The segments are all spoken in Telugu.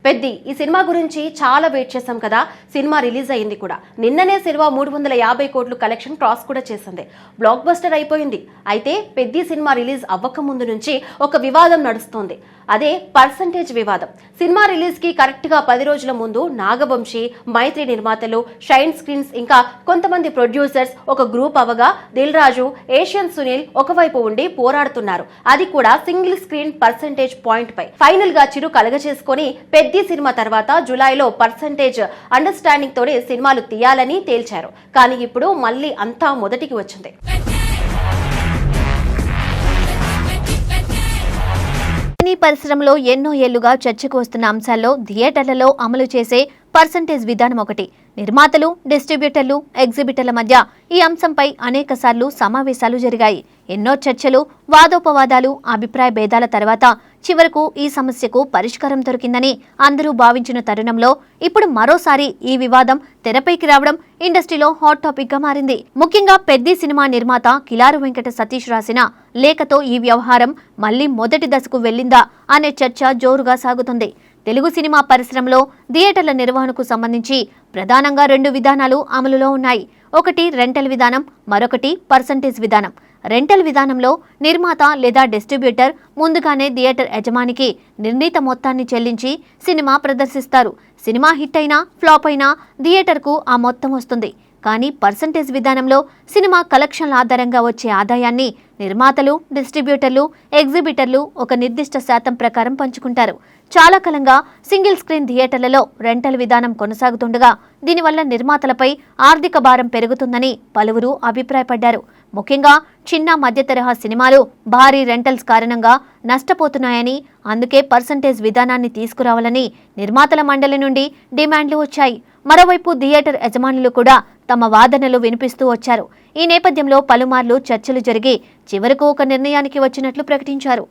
పెద్ది ఈ సినిమా గురించి చాలా వెయిట్ చేశాం కదా. సినిమా రిలీజ్ అయింది కూడా. నిన్ననే సినిమా 350 కోట్లు కలెక్షన్ క్రాస్ కూడా చేసింది. బ్లాక్ బస్టర్ అయిపోయింది. అయితే పెద్ది సినిమా రిలీజ్ అవ్వక ముందు నుంచి ఒక వివాదం నడుస్తోంది. అదే పర్సంటేజ్ వివాదం. సినిమా రిలీజ్ కి కరెక్ట్ గా 10 రోజుల ముందు నాగవంశీ, మైత్రి నిర్మాతలు, షైన్ స్క్రీన్స్ ఇంకా కొంతమంది ప్రొడ్యూసర్స్ ఒక గ్రూప్ అవగా దిల్ రాజు, ఏషియన్ సునీల్ ఒకవైపు ఉండి పోరాడుతున్నారు. అది కూడా సింగిల్ స్క్రీన్ పర్సంటేజ్ పాయింట్ పై. ఫైనల్ గా చిరు కలగచేసుకొని పెద్ది సినిమా తర్వాత జులైలో పర్సంటేజ్ అండర్స్టాండింగ్ తోనే సినిమాలు తీయాలని తేల్చారు. కానీ ఇప్పుడు మళ్ళీ అంతా మొదటికి వచ్చింది. సినీ పరిశ్రమలో ఎన్నో ఏళ్లుగా చర్చకు వస్తున్న అంశాల్లో థియేటర్లలో అమలు చేసే పర్సంటేజ్ విధానం ఒకటి. నిర్మాతలు, డిస్ట్రిబ్యూటర్లు, ఎగ్జిబిటర్ల మధ్య ఈ అంశంపై అనేక సార్లు సమావేశాలు జరిగాయి. ఎన్నో చర్చలు, వాదోపవాదాలు, అభిప్రాయ భేదాల తర్వాత చివరకు ఈ సమస్యకు పరిష్కారం దొరికిందని అందరూ భావించిన తరుణంలో ఇప్పుడు మరోసారి ఈ వివాదం తెరపైకి రావడం ఇండస్ట్రీలో హాట్ టాపిక్ గా మారింది. ముఖ్యంగా పెద్ది సినిమా నిర్మాత కిలారు వెంకట సతీష్ రాసిన లేఖతో ఈ వ్యవహారం మళ్లీ మొదటి దశకు వెళ్లిందా అనే చర్చ జోరుగా సాగుతుంది. తెలుగు సినిమా పరిశ్రమలో థియేటర్ల నిర్వహణకు సంబంధించి ప్రధానంగా 2 విధానాలు అమలులో ఉన్నాయి. ఒకటి రెంటల్ విధానం, మరొకటి పర్సంటేజ్ విధానం. రెంటల్ విధానంలో నిర్మాత లేదా డిస్ట్రిబ్యూటర్ ముందుగానే థియేటర్ యజమానికి నిర్ణీత మొత్తాన్ని చెల్లించి సినిమా ప్రదర్శిస్తారు. సినిమా హిట్ అయినా ఫ్లాప్ అయినా థియేటర్కు ఆ మొత్తం వస్తుంది. కానీ పర్సంటేజ్ విధానంలో సినిమా కలెక్షన్ల ఆధారంగా వచ్చే ఆదాయాన్ని నిర్మాతలు, డిస్ట్రిబ్యూటర్లు, ఎగ్జిబిటర్లు ఒక నిర్దిష్ట శాతం ప్రకారం పంచుకుంటారు. చాలా కాలంగా సింగిల్ స్క్రీన్ థియేటర్లలో రెంటల్ విధానం కొనసాగుతుండగా దీనివల్ల నిర్మాతలపై ఆర్థిక భారం పెరుగుతుందని పలువురు అభిప్రాయపడ్డారు. ముఖ్యంగా చిన్న మధ్య తరహా సినిమాలు భారీ రెంటల్స్ కారణంగా నష్టపోతున్నాయని, అందుకే పర్సంటేజ్ విధానాన్ని తీసుకురావాలని నిర్మాతల మండలి నుండి డిమాండ్లు వచ్చాయి. మరోవైపు థియేటర్ యజమానులు కూడా తమ వాదనలు వినిపిస్తూ వచ్చారు. ఈ నేపథ్యంలో పలుమార్లు చర్చలు జరిగి చివరకు ఒక నిర్ణయానికి వచ్చినట్లు ప్రకటించారు.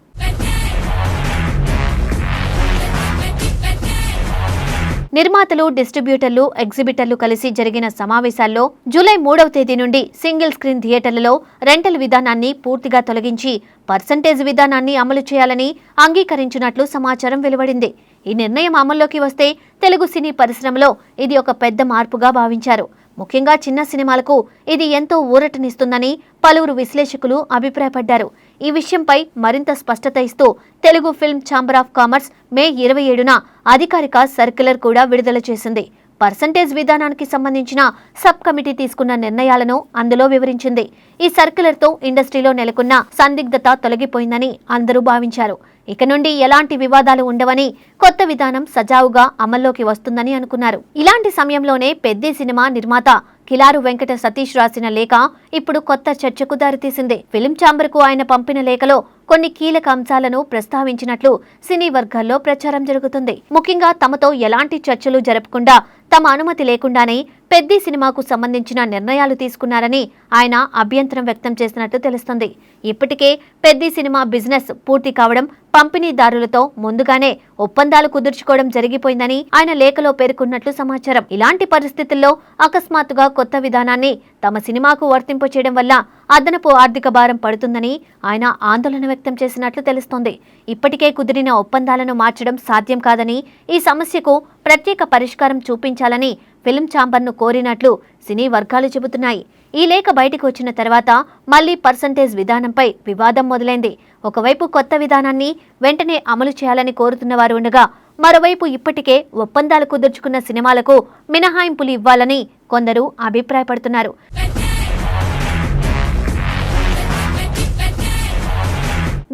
నిర్మాతలు, డిస్ట్రిబ్యూటర్లు, ఎగ్జిబిటర్లు కలిసి జరిగిన సమావేశాల్లో జూలై 3వ తేదీ నుండి సింగిల్ స్క్రీన్ థియేటర్లలో రెంటల్ విధానాన్ని పూర్తిగా తొలగించి పర్సంటేజ్ విధానాన్ని అమలు చేయాలని అంగీకరించినట్లు సమాచారం వెలువడింది. ఈ నిర్ణయం అమల్లోకి వస్తే తెలుగు సినీ పరిశ్రమలో ఇది ఒక పెద్ద మార్పుగా భావించారు. ముఖ్యంగా చిన్న సినిమాలకు ఇది ఎంతో ఊరటనిస్తుందని పలువురు విశ్లేషకులు అభిప్రాయపడ్డారు. ఈ విషయంపై మరింత స్పష్టత ఇస్తూ Telugu film chamber of commerce May 27న అధికారిక సర్క్యులర్ కూడా విడుదల చేసింది. పర్సంటేజ్ విధానానికి సంబంధించిన సబ్ కమిటీ తీసుకున్న నిర్ణయాలను అందులో వివరించింది. ఈ సర్క్యులర్తో ఇండస్ట్రీలో నెలకొన్న సందిగ్ధత తొలగిపోయిందని అందరూ భావించారు. ఇక నుండి ఎలాంటి వివాదాలు ఉండవని, కొత్త విధానం సజావుగా అమల్లోకి వస్తుందని అనుకున్నారు. ఇలాంటి సమయంలోనే పెద్ది సినిమా నిర్మాత కిలారు వెంకట సతీష్ రాసిన లేఖ ఇప్పుడు కొత్త చర్చకు దారితీసింది. ఫిల్మ్ ఛాంబర్ కు ఆయన పంపిన లేఖలో కొన్ని కీలక అంశాలను ప్రస్తావించినట్లు సినీ వర్గాల్లో ప్రచారం జరుగుతుంది. ముఖ్యంగా తమతో ఎలాంటి చర్చలు జరపకుండా, తమ అనుమతి లేకుండానే పెద్ది సినిమాకు సంబంధించిన నిర్ణయాలు తీసుకున్నారని ఆయన అభ్యంతరం వ్యక్తం చేసినట్టు తెలుస్తుంది. ఇప్పటికే పెద్ది సినిమా బిజినెస్ పూర్తి కావడం, పంపిణీదారులతో ముందుగానే ఒప్పందాలు కుదుర్చుకోవడం జరిగిపోయిందని ఆయన లేఖలో పేర్కొన్నట్లు సమాచారం. ఇలాంటి పరిస్థితుల్లో అకస్మాత్తుగా కొత్త విధానాన్ని తమ సినిమాకు వర్తింపచేయడం వల్ల అదనపు ఆర్థిక భారం పడుతుందని ఆయన ఆందోళన వ్యక్తం చేసినట్లు తెలుస్తోంది. ఇప్పటికే కుదిరిన ఒప్పందాలను మార్చడం సాధ్యం కాదని, ఈ సమస్యకు ప్రత్యేక పరిష్కారం చూపించాలని ఫిల్మ్ ఛాంబర్ను కోరినట్లు సినీ వర్గాలు చెబుతున్నాయి. ఈ లేఖ బయటకు వచ్చిన తర్వాత మళ్లీ పర్సంటేజ్ విధానంపై వివాదం మొదలైంది. ఒకవైపు కొత్త విధానాన్ని వెంటనే అమలు చేయాలని కోరుతున్న వారు ఉండగా, మరోవైపు ఇప్పటికే ఒప్పందాలు కుదుర్చుకున్న సినిమాలకు మినహాయింపులు ఇవ్వాలని కొందరు అభిప్రాయపడుతున్నారు.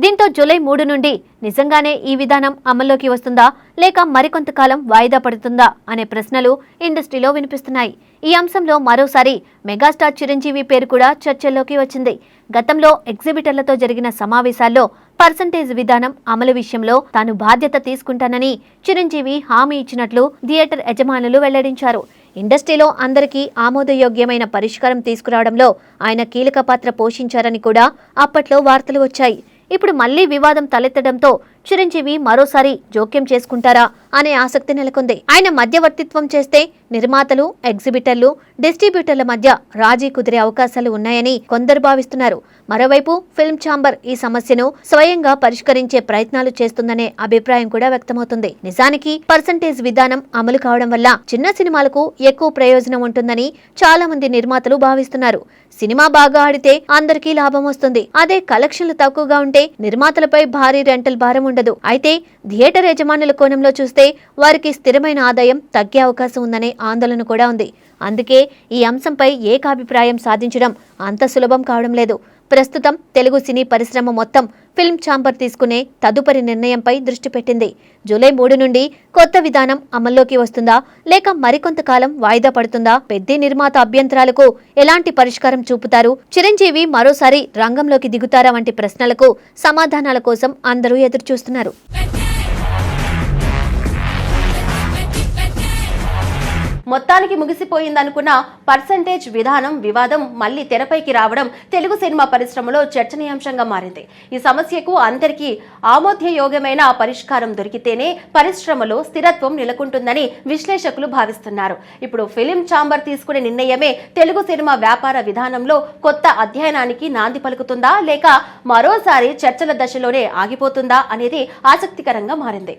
దీంతో జూలై 3 నుండి నిజంగానే ఈ విధానం అమల్లోకి వస్తుందా, లేక మరికొంతకాలం వాయిదా పడుతుందా అనే ప్రశ్నలు ఇండస్ట్రీలో వినిపిస్తున్నాయి. ఈ అంశంలో మరోసారి మెగాస్టార్ చిరంజీవి పేరు కూడా చర్చల్లోకి వచ్చింది. గతంలో ఎగ్జిబిటర్లతో జరిగిన సమావేశాల్లో పర్సంటేజ్ విధానం అమలు విషయంలో తాను బాధ్యత తీసుకుంటానని చిరంజీవి హామీ ఇచ్చినట్లు థియేటర్ యజమానులు వెల్లడించారు. ఇండస్ట్రీలో అందరికీ ఆమోదయోగ్యమైన పరిష్కారం తీసుకురావడంలో ఆయన కీలక పాత్ర పోషించారని కూడా అప్పట్లో వార్తలు వచ్చాయి. ఇప్పుడు మళ్లీ వివాదం తలెత్తడంతో చిరంజీవి మరోసారి జోక్యం చేసుకుంటారా అనే ఆసక్తి నెలకొంది. ఆయన మధ్యవర్తిత్వం చేస్తే నిర్మాతలు, ఎగ్జిబిటర్లు, డిస్ట్రిబ్యూటర్ల మధ్య రాజీ కుదిరే అవకాశాలు ఉన్నాయని కొందరు భావిస్తున్నారు. మరోవైపు ఫిల్మ్ ఛాంబర్ ఈ సమస్యను స్వయంగా పరిష్కరించే ప్రయత్నాలు చేస్తుందనే అభిప్రాయం కూడా వ్యక్తమవుతుంది. నిజానికి పర్సంటేజ్ విధానం అమలు కావడం వల్ల చిన్న సినిమాలకు ఎక్కువ ప్రయోజనం ఉంటుందని చాలా మంది నిర్మాతలు భావిస్తున్నారు. సినిమా బాగా ఆడితే అందరికీ లాభం వస్తుంది. అదే కలెక్షన్లు తక్కువగా ఉంటే నిర్మాతలపై భారీ రెంటల్ భారం ఉండదు. అయితే థియేటర్ యజమానుల కోణంలో చూస్తే వారికి స్థిరమైన ఆదాయం తగ్గే అవకాశం ఉందనే ఆందోళన కూడా ఉంది. అందుకే ఈ అంశంపై ఏకాభిప్రాయం సాధించడం అంత సులభం కావడం లేదు. ప్రస్తుతం తెలుగు సినీ పరిశ్రమ మొత్తం ఫిల్మ్ ఛాంబర్ తీసుకునే తదుపరి నిర్ణయంపై దృష్టి పెట్టింది. జూలై 3 నుండి కొత్త విధానం అమల్లోకి వస్తుందా లేక మరికొంతకాలం వాయిదా పడుతుందా? పెద్ద నిర్మాత అభ్యంతరాలకు ఎలాంటి పరిష్కారం చూపుతారు? చిరంజీవి మరోసారి రంగంలోకి దిగుతారా వంటి ప్రశ్నలకు సమాధానాల కోసం అందరూ ఎదురుచూస్తున్నారు. మొత్తానికి ముగిసిపోయిందనుకున్న పర్సంటేజ్ విధానం వివాదం మళ్లీ తెరపైకి రావడం తెలుగు సినిమా పరిశ్రమలో చర్చనీయాంశంగా మారింది. ఈ సమస్యకు అందరికీ ఆమోదయోగ్యమైన పరిష్కారం దొరికితేనే పరిశ్రమలో స్థిరత్వం నెలకొంటుందని విశ్లేషకులు భావిస్తున్నారు. ఇప్పుడు ఫిలిం ఛాంబర్ తీసుకునే నిర్ణయమే తెలుగు సినిమా వ్యాపార విధానంలో కొత్త అధ్యయనానికి నాంది పలుకుతుందా లేక మరోసారి చర్చల దశలోనే ఆగిపోతుందా అనేది ఆసక్తికరంగా మారింది.